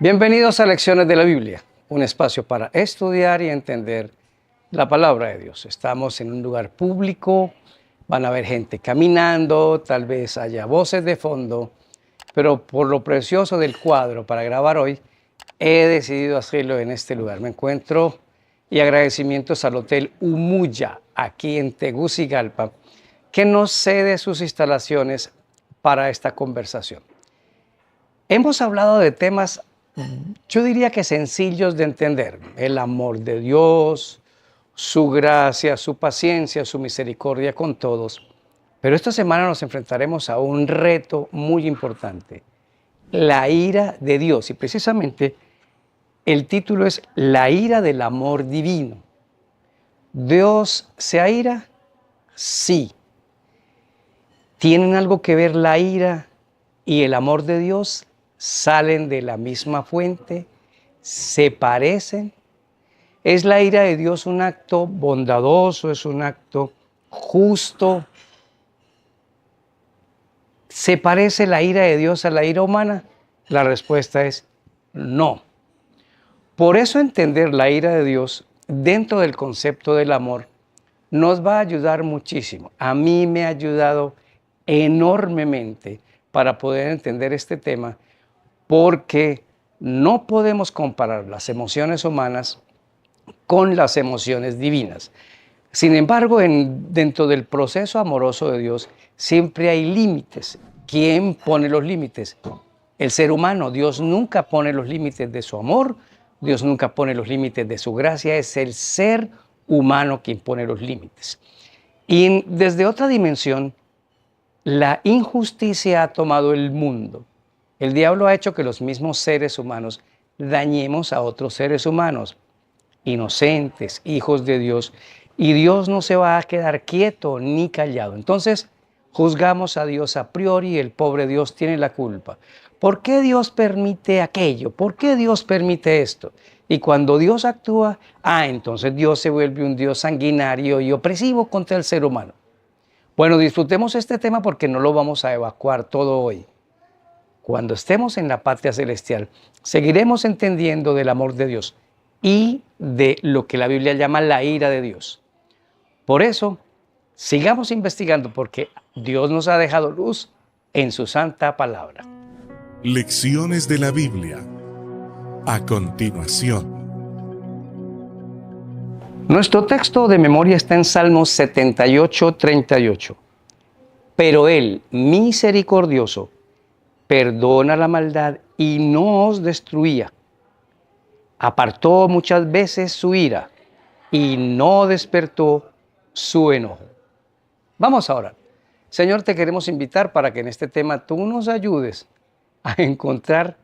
Bienvenidos a Lecciones de la Biblia, un espacio para estudiar y entender la palabra de Dios. Estamos en un lugar público, van a haber gente caminando, tal vez haya voces de fondo, pero por lo precioso del cuadro para grabar hoy, he decidido hacerlo en este lugar. Me encuentro y agradecimientos al Hotel Umuya, aquí en Tegucigalpa, que nos cede sus instalaciones para esta conversación. Hemos hablado de temas, yo diría que sencillos de entender: el amor de Dios, su gracia, su paciencia, su misericordia con todos. Pero esta semana nos enfrentaremos a un reto muy importante: la ira de Dios. Y precisamente el título es La ira del amor divino. ¿Dios se aira? Sí. ¿Tienen algo que ver la ira y el amor de Dios? ¿Salen de la misma fuente? ¿Se parecen? ¿Es la ira de Dios un acto bondadoso? ¿Es un acto justo? ¿Se parece la ira de Dios a la ira humana? La respuesta es no. Por eso entender la ira de Dios dentro del concepto del amor nos va a ayudar muchísimo. A mí me ha ayudado enormemente para poder entender este tema, porque no podemos comparar las emociones humanas con las emociones divinas. Sin embargo, dentro del proceso amoroso de Dios siempre hay límites. ¿Quién pone los límites? El ser humano. Dios nunca pone los límites de su amor, Dios nunca pone los límites de su gracia, es el ser humano quien pone los límites. Y desde otra dimensión, la injusticia ha tomado el mundo. El diablo ha hecho que los mismos seres humanos dañemos a otros seres humanos, inocentes, hijos de Dios, y Dios no se va a quedar quieto ni callado. Entonces, juzgamos a Dios a priori y el pobre Dios tiene la culpa. ¿Por qué Dios permite aquello? ¿Por qué Dios permite esto? Y cuando Dios actúa, entonces Dios se vuelve un Dios sanguinario y opresivo contra el ser humano. Bueno, disfrutemos este tema porque no lo vamos a evacuar todo hoy. Cuando estemos en la patria celestial, seguiremos entendiendo del amor de Dios y de lo que la Biblia llama la ira de Dios. Por eso, sigamos investigando, porque Dios nos ha dejado luz en su santa palabra. Lecciones de la Biblia. A continuación. Nuestro texto de memoria está en Salmos 78, 38. Pero Él, misericordioso, perdona la maldad y no os destruía. Apartó muchas veces su ira y no despertó su enojo. Vamos a orar. Señor, te queremos invitar para que en este tema tú nos ayudes a encontrar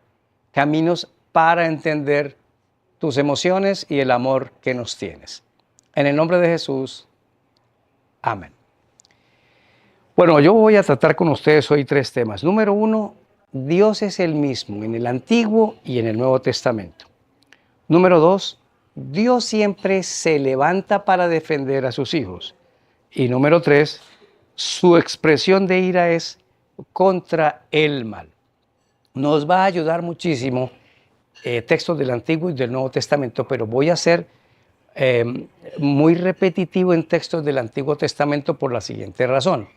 caminos para entender tus emociones y el amor que nos tienes. En el nombre de Jesús, amén. Bueno, yo voy a tratar con ustedes hoy 3 temas. Número 1, Dios es el mismo en el Antiguo y en el Nuevo Testamento. Número 2, Dios siempre se levanta para defender a sus hijos. Y número 3, su expresión de ira es contra el mal. Nos va a ayudar muchísimo textos del Antiguo y del Nuevo Testamento, pero voy a ser muy repetitivo en textos del Antiguo Testamento por la siguiente razón.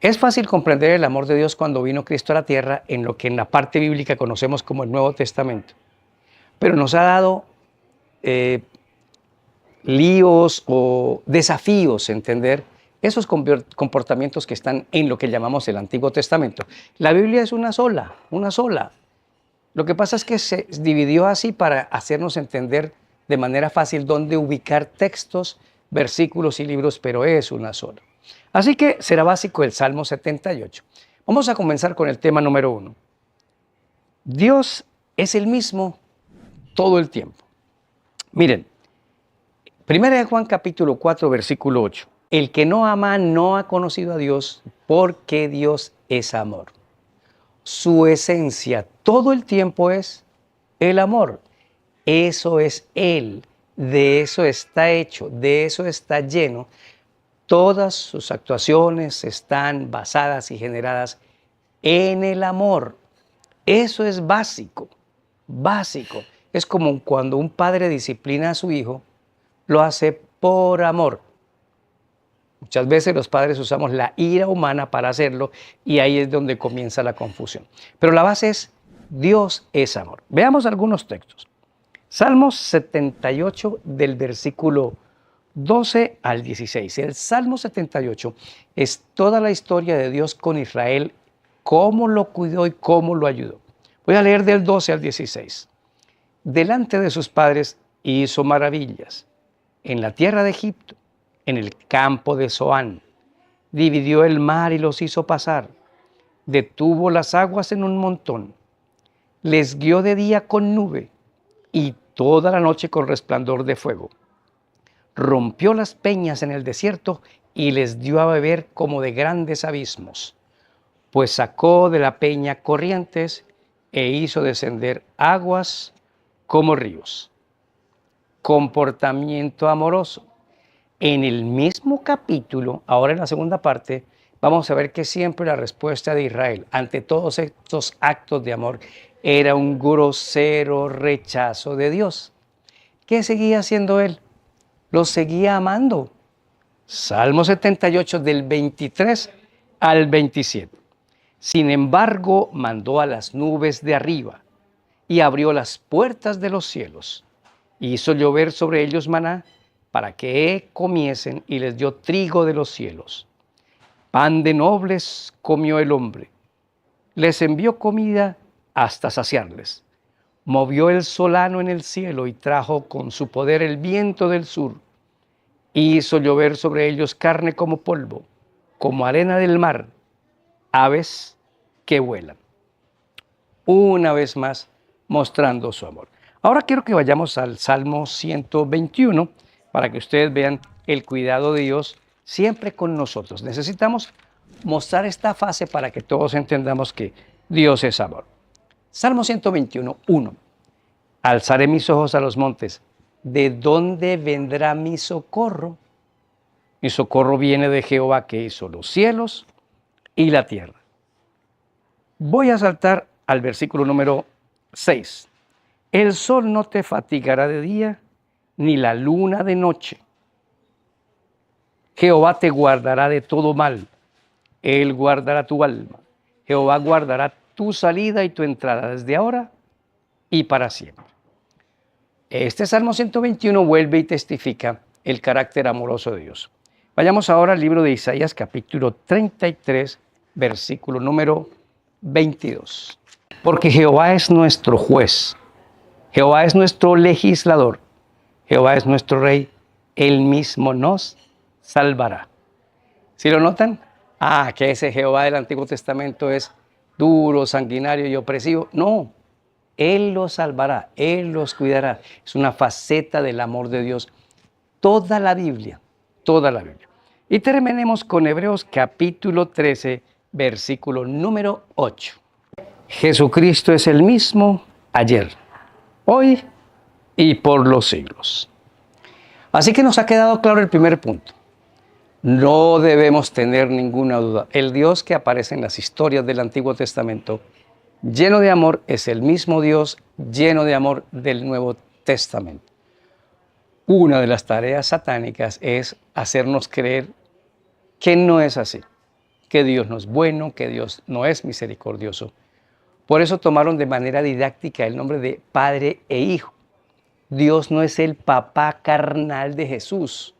Es fácil comprender el amor de Dios cuando vino Cristo a la tierra en lo que en la parte bíblica conocemos como el Nuevo Testamento. Pero nos ha dado líos o desafíos entender esos comportamientos que están en lo que llamamos el Antiguo Testamento. La Biblia es una sola. Lo que pasa es que se dividió así para hacernos entender de manera fácil dónde ubicar textos, versículos y libros, pero es una sola. Así que será básico el Salmo 78. Vamos a comenzar con el tema número 1. Dios es el mismo todo el tiempo. Miren, 1 Juan capítulo 4, versículo 8. El que no ama no ha conocido a Dios, porque Dios es amor. Su esencia todo el tiempo es el amor. Eso es Él, de eso está hecho, de eso está lleno. Todas sus actuaciones están basadas y generadas en el amor. Eso es básico. básico. Es como cuando un padre disciplina a su hijo, lo hace por amor. Muchas veces los padres usamos la ira humana para hacerlo y ahí es donde comienza la confusión. Pero la base es Dios es amor. Veamos algunos textos. Salmos 78 del versículo 12 al 16. El Salmo 78 es toda la historia de Dios con Israel, cómo lo cuidó y cómo lo ayudó. Voy a leer del 12 al 16. Delante de sus padres hizo maravillas. En la tierra de Egipto, en el campo de Zoán, dividió el mar y los hizo pasar. Detuvo las aguas en un montón. Les guió de día con nube y toda la noche con resplandor de fuego. Rompió las peñas en el desierto y les dio a beber como de grandes abismos. Pues sacó de la peña corrientes e hizo descender aguas como ríos. Comportamiento amoroso. En el mismo capítulo, ahora en la segunda parte, vamos a ver que siempre la respuesta de Israel ante todos estos actos de amor era un grosero rechazo de Dios. ¿Qué seguía haciendo él? Los seguía amando. Salmo 78 del 23 al 27. Sin embargo, mandó a las nubes de arriba y abrió las puertas de los cielos. Hizo llover sobre ellos maná para que comiesen y les dio trigo de los cielos. Pan de nobles comió el hombre. Les envió comida hasta saciarles. Movió el solano en el cielo y trajo con su poder el viento del sur. Hizo llover sobre ellos carne como polvo, como arena del mar, aves que vuelan. Una vez más, mostrando su amor. Ahora quiero que vayamos al Salmo 121 para que ustedes vean el cuidado de Dios siempre con nosotros. Necesitamos mostrar esta fase para que todos entendamos que Dios es amor. Salmo 121, 1. Alzaré mis ojos a los montes. ¿De dónde vendrá mi socorro? Mi socorro viene de Jehová que hizo los cielos y la tierra. Voy a saltar al versículo número 6. El sol no te fatigará de día, ni la luna de noche. Jehová te guardará de todo mal. Él guardará tu alma. Jehová guardará tu salida y tu entrada desde ahora y para siempre. Este Salmo 121 vuelve y testifica el carácter amoroso de Dios. Vayamos ahora al libro de Isaías, capítulo 33, versículo número 22. Porque Jehová es nuestro juez, Jehová es nuestro legislador, Jehová es nuestro rey, él mismo nos salvará. ¿Sí lo notan? Que ese Jehová del Antiguo Testamento es duro, sanguinario y opresivo. No, él los salvará, él los cuidará. Es una faceta del amor de Dios. Toda la Biblia, toda la Biblia. Y terminemos con Hebreos capítulo 13, versículo número 8. Jesucristo es el mismo ayer, hoy y por los siglos. Así que nos ha quedado claro el primer punto. No debemos tener ninguna duda. El Dios que aparece en las historias del Antiguo Testamento, lleno de amor, es el mismo Dios lleno de amor del Nuevo Testamento. Una de las tareas satánicas es hacernos creer que no es así, que Dios no es bueno, que Dios no es misericordioso. Por eso tomaron de manera didáctica el nombre de Padre e Hijo. Dios no es el papá carnal de Jesús,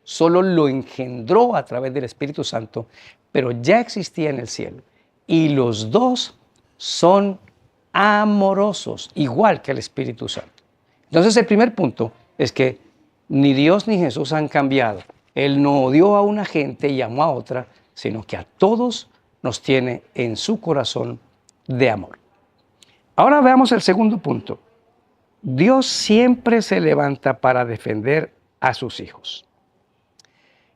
solo lo engendró a través del Espíritu Santo, pero ya existía en el cielo. Y los dos son amorosos, igual que el Espíritu Santo. Entonces el primer punto es que ni Dios ni Jesús han cambiado. Él no odió a una gente y amó a otra, sino que a todos nos tiene en su corazón de amor. Ahora veamos el segundo punto. Dios siempre se levanta para defender a sus hijos.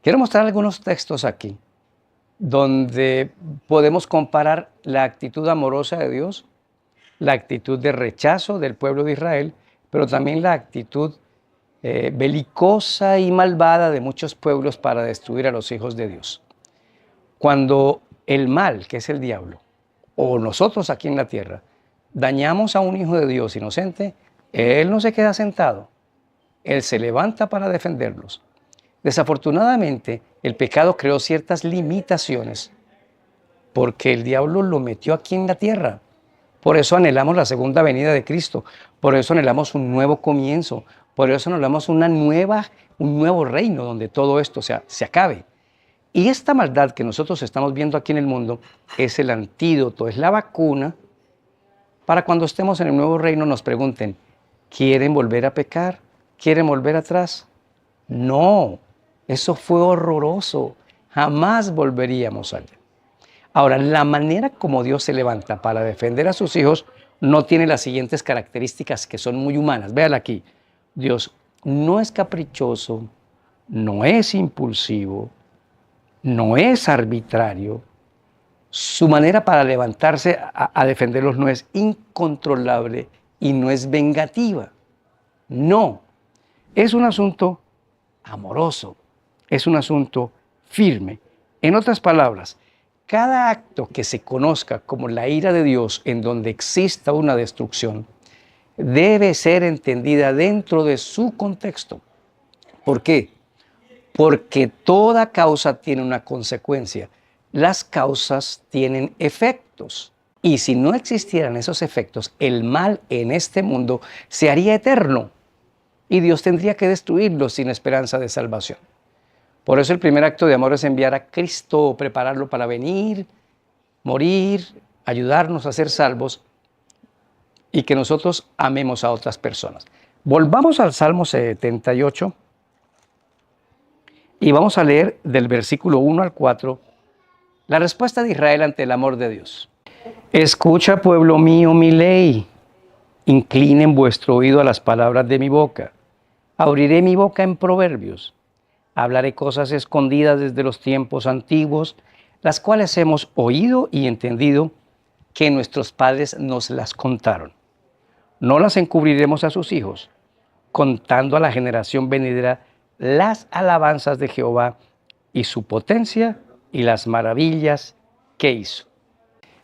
Quiero mostrar algunos textos aquí donde podemos comparar la actitud amorosa de Dios, la actitud de rechazo del pueblo de Israel, pero también la actitud belicosa y malvada de muchos pueblos para destruir a los hijos de Dios. Cuando el mal, que es el diablo, o nosotros aquí en la tierra, dañamos a un hijo de Dios inocente, Él no se queda sentado. Él se levanta para defenderlos. Desafortunadamente, el pecado creó ciertas limitaciones porque el diablo lo metió aquí en la tierra. Por eso anhelamos la segunda venida de Cristo. Por eso anhelamos un nuevo comienzo. Por eso anhelamos un nuevo reino donde todo esto se acabe. Y esta maldad que nosotros estamos viendo aquí en el mundo es el antídoto, es la vacuna para cuando estemos en el nuevo reino nos pregunten, ¿quieren volver a pecar? ¿Quieren volver atrás? No, eso fue horroroso. Jamás volveríamos allá. Ahora, la manera como Dios se levanta para defender a sus hijos no tiene las siguientes características que son muy humanas. Véala aquí. Dios no es caprichoso, no es impulsivo, no es arbitrario. Su manera para levantarse a defenderlos no es incontrolable y no es vengativa. No, es un asunto amoroso, es un asunto firme. En otras palabras, cada acto que se conozca como la ira de Dios en donde exista una destrucción debe ser entendida dentro de su contexto. ¿Por qué? Porque toda causa tiene una consecuencia. Las causas tienen efectos. Y si no existieran esos efectos, el mal en este mundo se haría eterno y Dios tendría que destruirlo sin esperanza de salvación. Por eso el primer acto de amor es enviar a Cristo, prepararlo para venir, morir, ayudarnos a ser salvos y que nosotros amemos a otras personas. Volvamos al Salmo 78 y vamos a leer del versículo 1 al 4 la respuesta de Israel ante el amor de Dios. Escucha, pueblo mío, mi ley. Inclinen vuestro oído a las palabras de mi boca. Abriré mi boca en proverbios. Hablaré cosas escondidas desde los tiempos antiguos, las cuales hemos oído y entendido que nuestros padres nos las contaron. No las encubriremos a sus hijos, contando a la generación venidera las alabanzas de Jehová y su potencia y las maravillas que hizo.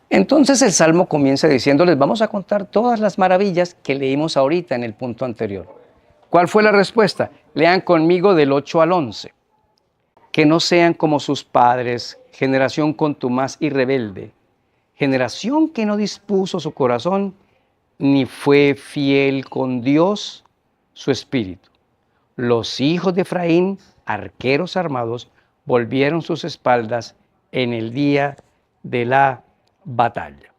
Entonces el Salmo comienza diciéndoles, vamos a contar todas las maravillas que leímos ahorita en el punto anterior. ¿Cuál fue la respuesta? Lean conmigo del 8 al 11. Que no sean como sus padres, generación contumaz y rebelde, generación que no dispuso su corazón, ni fue fiel con Dios, su espíritu. Los hijos de Efraín, arqueros armados, volvieron sus espaldas en el día de la batalla.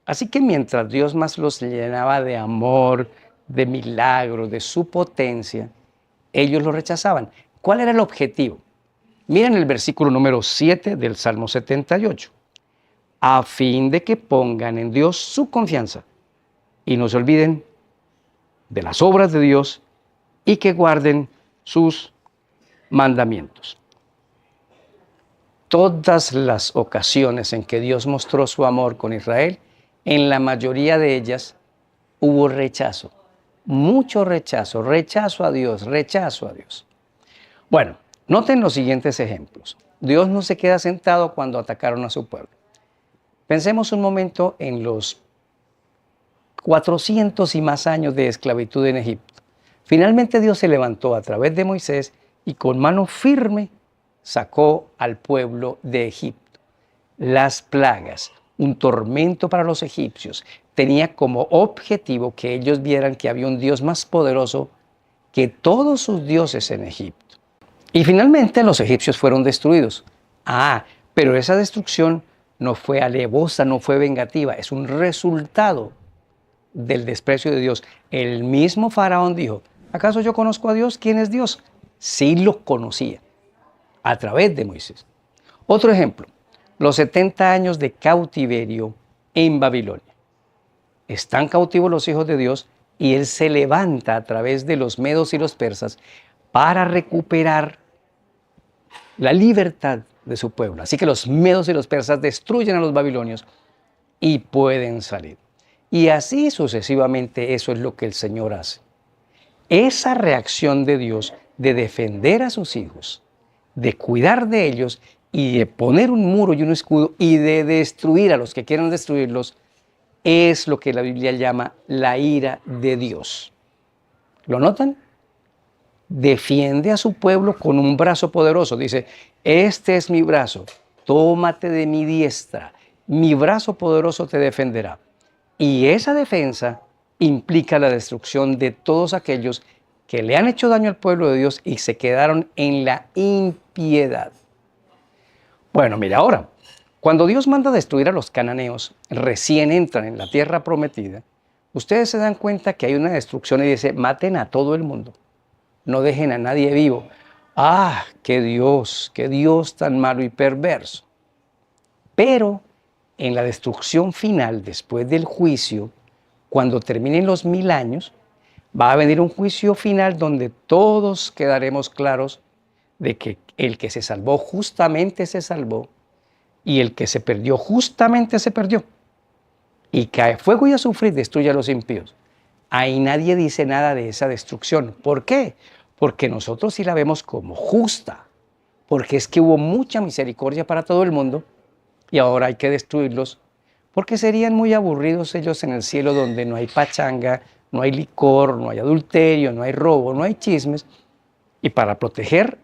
Así que mientras Dios más los llenaba de amor, de milagros, de su potencia, ellos lo rechazaban. ¿Cuál era el objetivo? Miren el versículo número 7 del Salmo 78. A fin de que pongan en Dios su confianza y no se olviden de las obras de Dios y que guarden sus mandamientos. Todas las ocasiones en que Dios mostró su amor con Israel, en la mayoría de ellas hubo rechazo, mucho rechazo, rechazo a Dios, rechazo a Dios. Bueno, noten los siguientes ejemplos. Dios no se queda sentado cuando atacaron a su pueblo. Pensemos un momento en los 400 y más años de esclavitud en Egipto. Finalmente Dios se levantó a través de Moisés y con mano firme sacó al pueblo de Egipto. Las plagas, un tormento para los egipcios, tenía como objetivo que ellos vieran que había un Dios más poderoso que todos sus dioses en Egipto. Y finalmente los egipcios fueron destruidos. Pero esa destrucción no fue alevosa, no fue vengativa, es un resultado del desprecio de Dios. El mismo faraón dijo, ¿acaso yo conozco a Dios? ¿Quién es Dios? Sí lo conocía, a través de Moisés. Otro ejemplo, los 70 años de cautiverio en Babilonia. Están cautivos los hijos de Dios y Él se levanta a través de los medos y los persas para recuperar la libertad de su pueblo. Así que los medos y los persas destruyen a los babilonios y pueden salir. Y así sucesivamente eso es lo que el Señor hace. Esa reacción de Dios de defender a sus hijos, de cuidar de ellos y de poner un muro y un escudo y de destruir a los que quieran destruirlos, es lo que la Biblia llama la ira de Dios. ¿Lo notan? Defiende a su pueblo con un brazo poderoso. Dice, este es mi brazo, tómate de mi diestra, mi brazo poderoso te defenderá. Y esa defensa implica la destrucción de todos aquellos que le han hecho daño al pueblo de Dios y se quedaron en la impiedad. Bueno, mira, ahora, cuando Dios manda destruir a los cananeos, recién entran en la tierra prometida, ustedes se dan cuenta que hay una destrucción y dice, maten a todo el mundo, no dejen a nadie vivo. ¡Ah, qué Dios tan malo y perverso! Pero en la destrucción final, después del juicio, cuando terminen los 1000 años, va a venir un juicio final donde todos quedaremos claros de que el que se salvó justamente se salvó y el que se perdió justamente se perdió. Y cae fuego y azufre y destruye a los impíos. Ahí nadie dice nada de esa destrucción. ¿Por qué? Porque nosotros sí la vemos como justa. Porque es que hubo mucha misericordia para todo el mundo y ahora hay que destruirlos porque serían muy aburridos ellos en el cielo donde no hay pachanga, no hay licor, no hay adulterio, no hay robo, no hay chismes. Y para proteger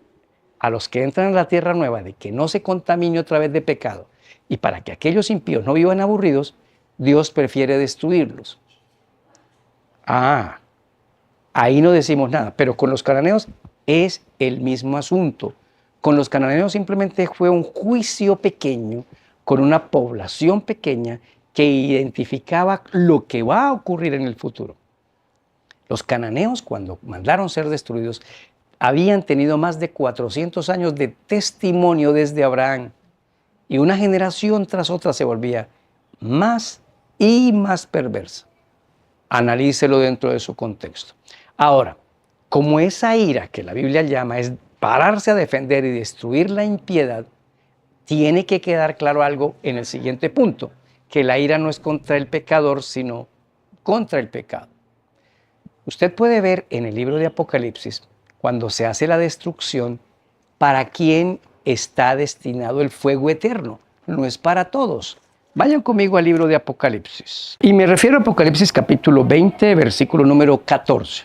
a los que entran a la tierra nueva de que no se contamine otra vez de pecado y para que aquellos impíos no vivan aburridos, Dios prefiere destruirlos. Ahí no decimos nada, pero con los cananeos es el mismo asunto. Con los cananeos simplemente fue un juicio pequeño con una población pequeña que identificaba lo que va a ocurrir en el futuro. Los cananeos, cuando mandaron ser destruidos, habían tenido más de 400 años de testimonio desde Abraham y una generación tras otra se volvía más y más perversa. Analícelo dentro de su contexto. Ahora, como esa ira que la Biblia llama es pararse a defender y destruir la impiedad, tiene que quedar claro algo en el siguiente punto, que la ira no es contra el pecador, sino contra el pecado. Usted puede ver en el libro de Apocalipsis, cuando se hace la destrucción, para quién está destinado el fuego eterno. No es para todos. Vayan conmigo al libro de Apocalipsis. Y me refiero a Apocalipsis capítulo 20, versículo número 14.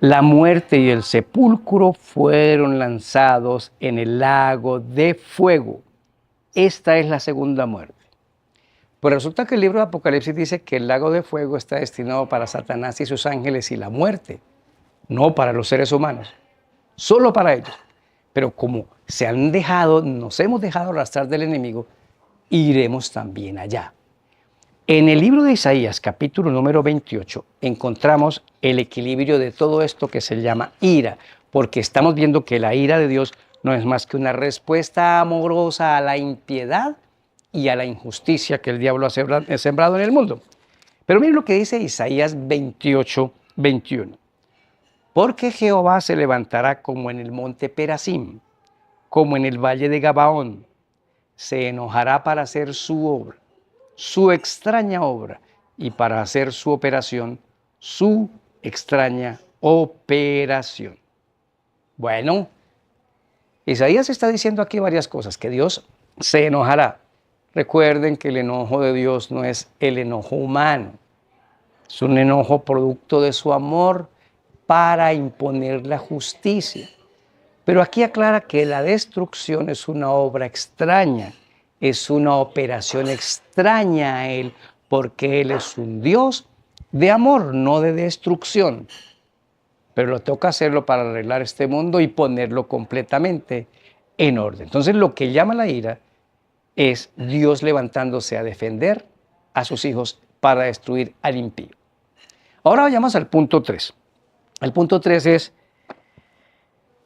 La muerte y el sepulcro fueron lanzados en el lago de fuego. Esta es la segunda muerte. Pues resulta que el libro de Apocalipsis dice que el lago de fuego está destinado para Satanás y sus ángeles y la muerte, no para los seres humanos, solo para ellos. Pero como nos hemos dejado arrastrar del enemigo, iremos también allá. En el libro de Isaías, capítulo número 28, encontramos el equilibrio de todo esto que se llama ira, porque estamos viendo que la ira de Dios no es más que una respuesta amorosa a la impiedad y a la injusticia que el diablo ha sembrado en el mundo. Pero miren lo que dice Isaías 28, 21. Porque Jehová se levantará como en el monte Perasim, como en el valle de Gabaón. Se enojará para hacer su obra, su extraña obra, y para hacer su operación, su extraña operación. Bueno, Isaías está diciendo aquí varias cosas, que Dios se enojará. Recuerden que el enojo de Dios no es el enojo humano, es un enojo producto de su amor para imponer la justicia. Pero aquí aclara que la destrucción es una obra extraña, es una operación extraña a Él, porque Él es un Dios de amor, no de destrucción. Pero lo toca hacerlo para arreglar este mundo y ponerlo completamente en orden. Entonces lo que llama la ira es Dios levantándose a defender a sus hijos para destruir al impío. Ahora vayamos al punto 3. El punto 3 es,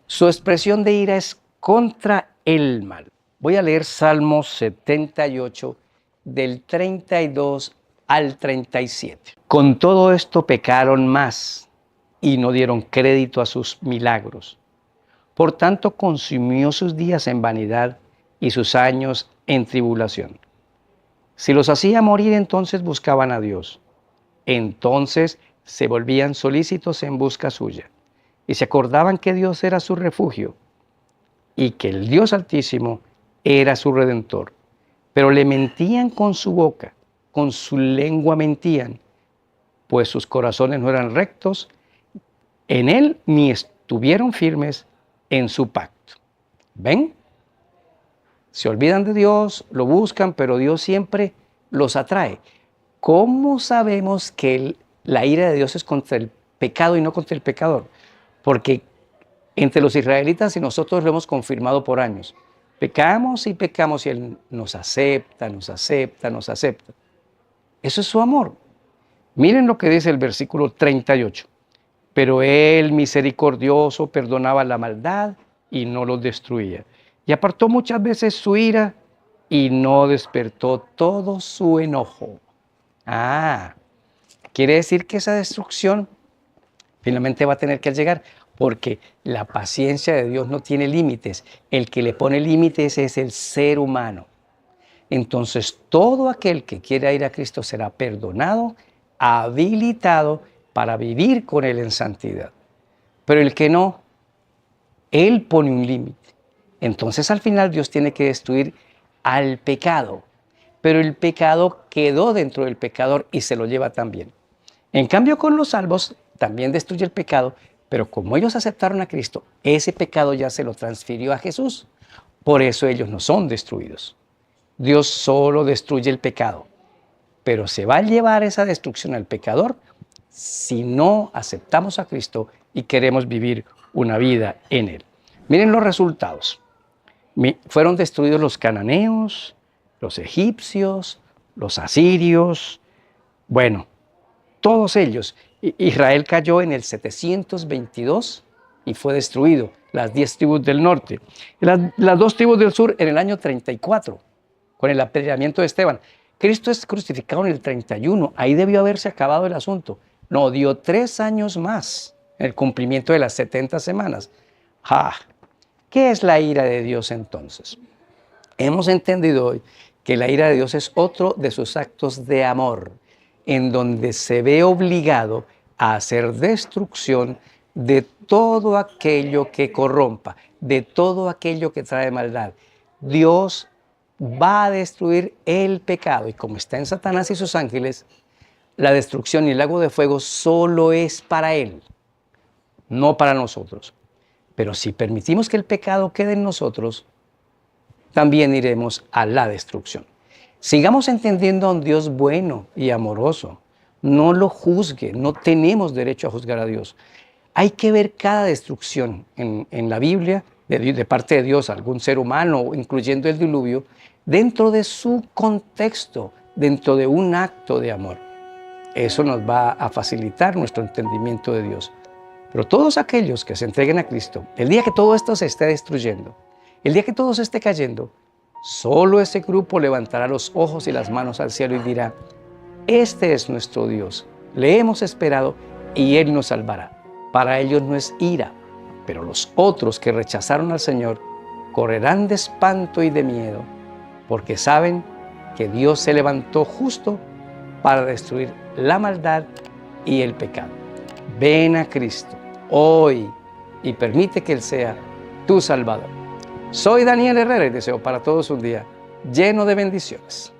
su expresión de ira es contra el mal. Voy a leer Salmo 78, del 32 al 37. Con todo esto pecaron más y no dieron crédito a sus milagros. Por tanto, consumió sus días en vanidad y sus años en tribulación. Si los hacía morir, entonces buscaban a Dios. Entonces se volvían solícitos en busca suya y se acordaban que Dios era su refugio y que el Dios Altísimo era su Redentor. Pero le mentían con su boca con su lengua mentían, pues sus corazones no eran rectos en él ni estuvieron firmes en su pacto. ¿Ven? Se olvidan de Dios, lo buscan, pero Dios siempre los atrae. ¿Cómo sabemos que la ira de Dios es contra el pecado y no contra el pecador? Porque entre los israelitas y nosotros lo hemos confirmado por años. Pecamos y pecamos y Él nos acepta, nos acepta, nos acepta. Eso es su amor. Miren lo que dice el versículo 38. Pero Él, misericordioso, perdonaba la maldad y no los destruía. Y apartó muchas veces su ira y no despertó todo su enojo. Quiere decir que esa destrucción finalmente va a tener que llegar, porque la paciencia de Dios no tiene límites. El que le pone límites es el ser humano. Entonces, todo aquel que quiera ir a Cristo será perdonado, habilitado para vivir con Él en santidad. Pero el que no, Él pone un límite. Entonces, al final, Dios tiene que destruir al pecado. Pero el pecado quedó dentro del pecador y se lo lleva también. En cambio, con los salvos también destruye el pecado, pero como ellos aceptaron a Cristo, ese pecado ya se lo transfirió a Jesús. Por eso ellos no son destruidos. Dios solo destruye el pecado, pero se va a llevar esa destrucción al pecador si no aceptamos a Cristo y queremos vivir una vida en Él. Miren los resultados. Fueron destruidos los cananeos, los egipcios, los asirios, bueno, todos ellos. Israel cayó en el 722 y fue destruido, las 10 tribus del norte. Las 2 tribus del sur en el año 34, con el apedreamiento de Esteban. Cristo es crucificado en el 31, ahí debió haberse acabado el asunto. No, dio 3 años más en el cumplimiento de las 70 semanas. ¿Qué es la ira de Dios entonces? Hemos entendido hoy que la ira de Dios es otro de sus actos de amor, en donde se ve obligado a hacer destrucción de todo aquello que corrompa, de todo aquello que trae maldad. Dios va a destruir el pecado, y como está en Satanás y sus ángeles, la destrucción y el lago de fuego solo es para Él, no para nosotros. Pero si permitimos que el pecado quede en nosotros, también iremos a la destrucción. Sigamos entendiendo a un Dios bueno y amoroso. No lo juzgue, no tenemos derecho a juzgar a Dios. Hay que ver cada destrucción en la Biblia, de parte de Dios, algún ser humano, incluyendo el diluvio, dentro de su contexto, dentro de un acto de amor. Eso nos va a facilitar nuestro entendimiento de Dios. Pero todos aquellos que se entreguen a Cristo, el día que todo esto se esté destruyendo, el día que todo se esté cayendo, solo ese grupo levantará los ojos y las manos al cielo y dirá: este es nuestro Dios, le hemos esperado y Él nos salvará. Para ellos no es ira, pero los otros que rechazaron al Señor correrán de espanto y de miedo, porque saben que Dios se levantó justo para destruir la maldad y el pecado. Ven a Cristo hoy y permite que Él sea tu Salvador. Soy Daniel Herrera y deseo para todos un día lleno de bendiciones.